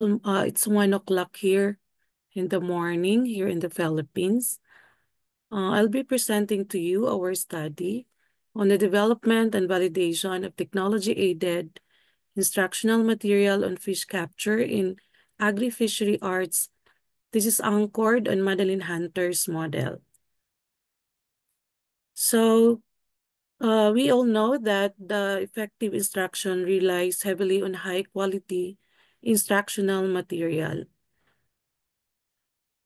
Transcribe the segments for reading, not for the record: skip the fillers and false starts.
It's 1 o'clock here in the morning here in the Philippines. I'll be presenting to you our study on the development and validation of technology-aided instructional material on fish capture in agri-fishery arts. This is anchored on Madeline Hunter's model. So, we all know that the effective instruction relies heavily on high-quality instructional material,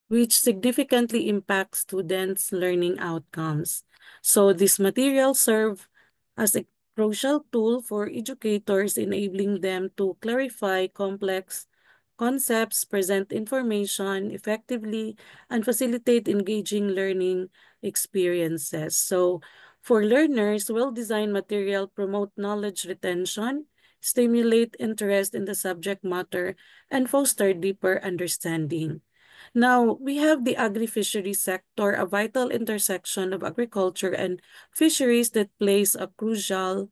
which significantly impacts students' learning outcomes. So these materials serve as a crucial tool for educators, enabling them to clarify complex concepts, present information effectively, and facilitate engaging learning experiences. So for learners, well-designed material promote knowledge retention, stimulate interest in the subject matter, and foster deeper understanding. Now, we have the agri-fishery sector, a vital intersection of agriculture and fisheries that plays a crucial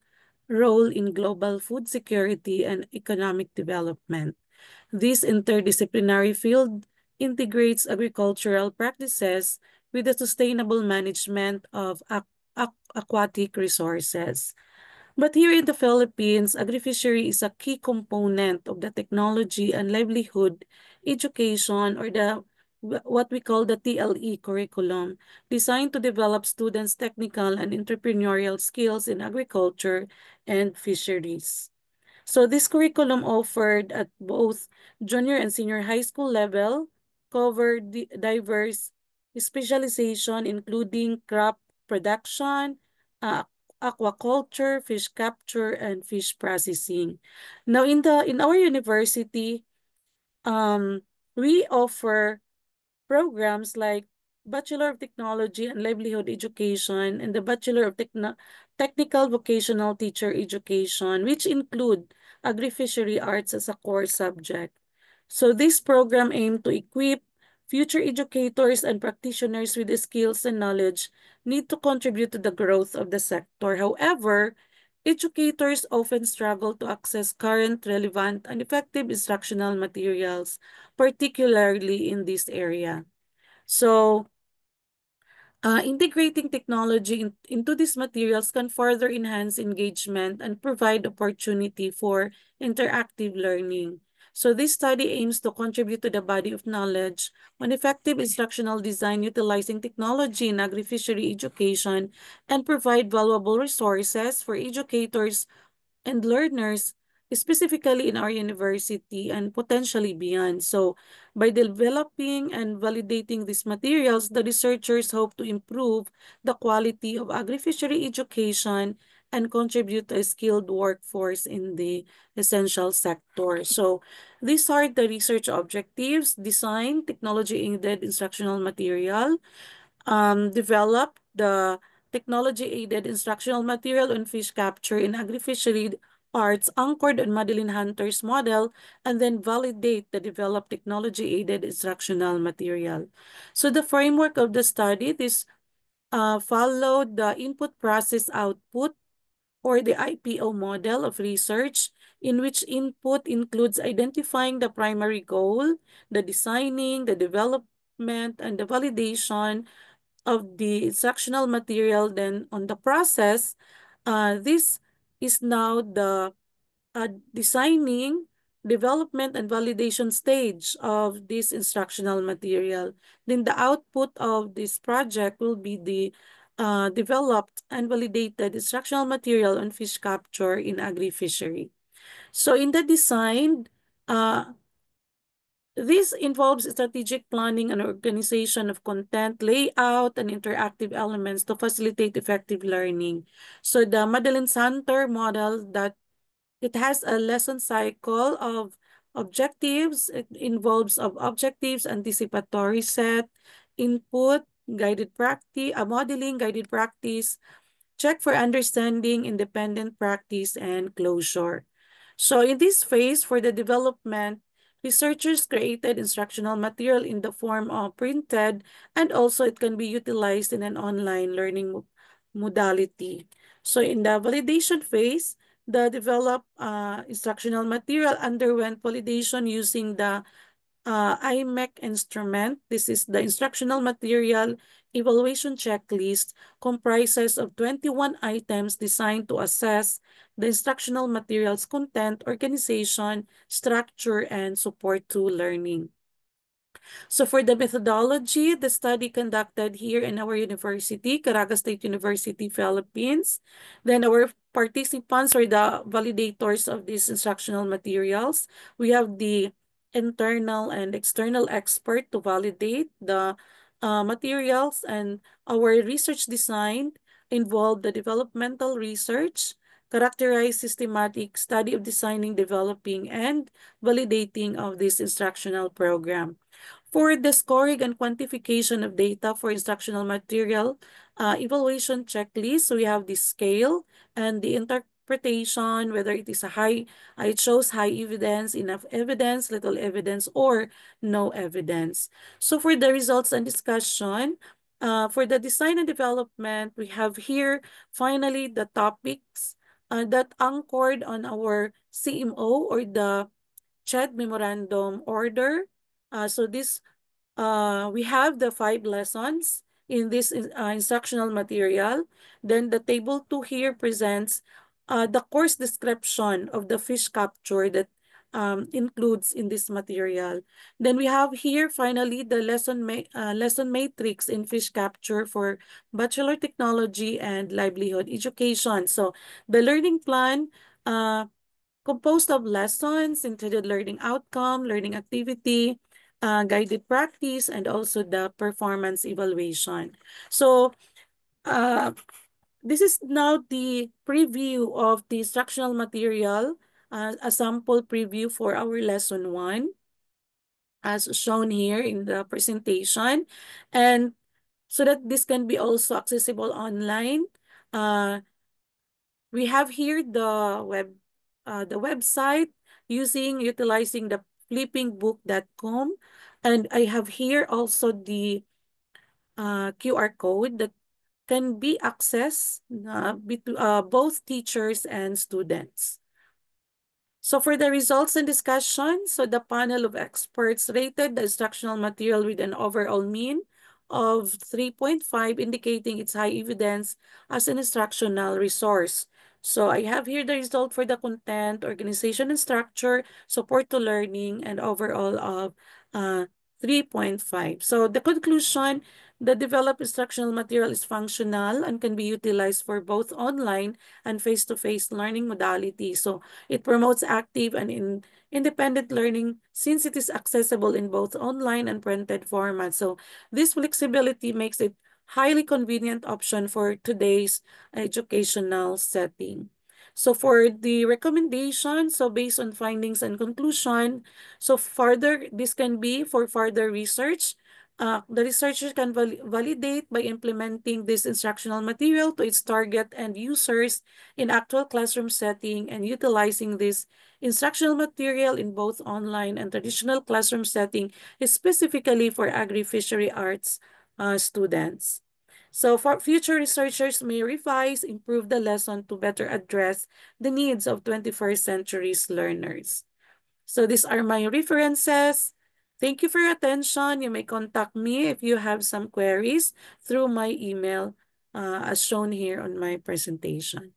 role in global food security and economic development. This interdisciplinary field integrates agricultural practices with the sustainable management of aquatic resources. But here in the Philippines, agri-fishery is a key component of the technology and livelihood education, or the what we call the TLE curriculum, designed to develop students' technical and entrepreneurial skills in agriculture and fisheries. So this curriculum offered at both junior and senior high school level covered diverse specialization, including crop production, uh, aquaculture, fish capture, and fish processing. Now, in our university, um, we offer programs like Bachelor of Technology and Livelihood Education and the Bachelor of Technical Vocational Teacher Education, which include agri-fishery arts as a core subject. So this program aimed to equip future educators and practitioners with the skills and knowledge need to contribute to the growth of the sector. However, educators often struggle to access current, relevant, and effective instructional materials, particularly in this area. So, integrating technology into these materials can further enhance engagement and provide opportunity for interactive learning. So this study aims to contribute to the body of knowledge on effective instructional design utilizing technology in agri-fishery education and provide valuable resources for educators and learners, specifically in our university and potentially beyond. So, by developing and validating these materials, the researchers hope to improve the quality of agri-fishery education and contribute to a skilled workforce in the essential sector. So, these are the research objectives: design technology-aided instructional material, develop the technology-aided instructional material on fish capture in agri-fishery arts anchored on Madeline Hunter's model, and then validate the developed technology-aided instructional material. So the framework of the study, this followed the input process output, or the IPO model of research, in which input includes identifying the primary goal, the designing, the development, and the validation of the instructional material. Then on the process, this is now the designing, development, and validation stage of this instructional material. Then the output of this project will be the developed and validated instructional material on fish capture in agri-fishery. So in the design, uh, this involves strategic planning and organization of content, layout, and interactive elements to facilitate effective learning. So the Madeline Hunter model, that it has a lesson cycle of objectives. It involves of objectives, anticipatory set, input, guided practice, modeling, guided practice, check for understanding, independent practice, and closure. So in this phase, for the development, researchers created instructional material in the form of printed, and also it can be utilized in an online learning modality. So in the validation phase, the developed instructional material underwent validation using the IMEC instrument. This is the instructional material evaluation checklist, comprises of 21 items designed to assess the instructional material's content, organization, structure, and support to learning. So for the methodology, the study conducted here in our university, Caraga State University, Philippines. Then our participants or the validators of these instructional materials. We have the internal and external expert to validate the materials, and our research design involved the developmental research, characterized systematic study of designing, developing, and validating of this instructional program. For the scoring and quantification of data for instructional material evaluation checklist, so we have the scale and the interpretation, whether it is a it shows high evidence, enough evidence, little evidence, or no evidence. So for the results and discussion, for the design and development, we have here finally the topics that anchored on our CMO or the CHED Memorandum Order. So this we have the 5 lessons in this instructional material. Then the table 2 here presents the course description of the fish capture that includes in this material. Then we have here finally the lesson matrix in fish capture for bachelor technology and livelihood education. So the learning plan composed of lessons, intended learning outcome, learning activity, guided practice, and also the performance evaluation. So this is now the preview of the instructional material, a sample preview for our lesson 1, as shown here in the presentation. And so that this can be also accessible online. We have here the website utilizing the flippingbook.com, and I have here also the QR code that can be accessed both teachers and students. So for the results and discussion, so the panel of experts rated the instructional material with an overall mean of 3.5, indicating its high evidence as an instructional resource. So I have here the result for the content, organization and structure, support to learning, and overall of 3.5. So the conclusion, the developed instructional material is functional and can be utilized for both online and face-to-face learning modalities. So it promotes active and independent learning since it is accessible in both online and printed formats. So this flexibility makes it highly convenient option for today's educational setting. So for the recommendation, so based on findings and conclusion, so further, this can be for further research. The researchers can validate by implementing this instructional material to its target and users in actual classroom setting and utilizing this instructional material in both online and traditional classroom setting, specifically for agri-fishery arts students. So for future researchers may revise, improve the lesson to better address the needs of 21st century's learners. So these are my references. Thank you for your attention. You may contact me if you have some queries through my email as shown here on my presentation.